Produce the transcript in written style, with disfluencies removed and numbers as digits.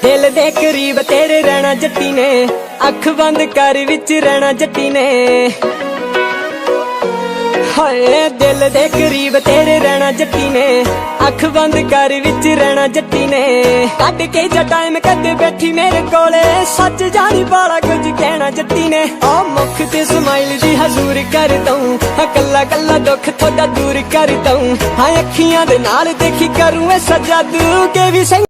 दिल दे करीब तेरे रहना जट्टी ने, अख बंद कर विच रहना जट्टी ने। हाय दिल दे करीब तेरे रहना जट्टी ने, अख बंद कर विच रहना जट्टी ने। कट के जा टाइम कदे बैठी मेरे कोले, सच जानी बाला कुछ कहना जट्टी ने। आ मुख ते स्माइल दी हजूर कर दूं, कल्ला कल्ला दुख थोड़ा दूर कर दूं। हाँ अखियां दे नाल देखी करूं ऐसा जादू के भी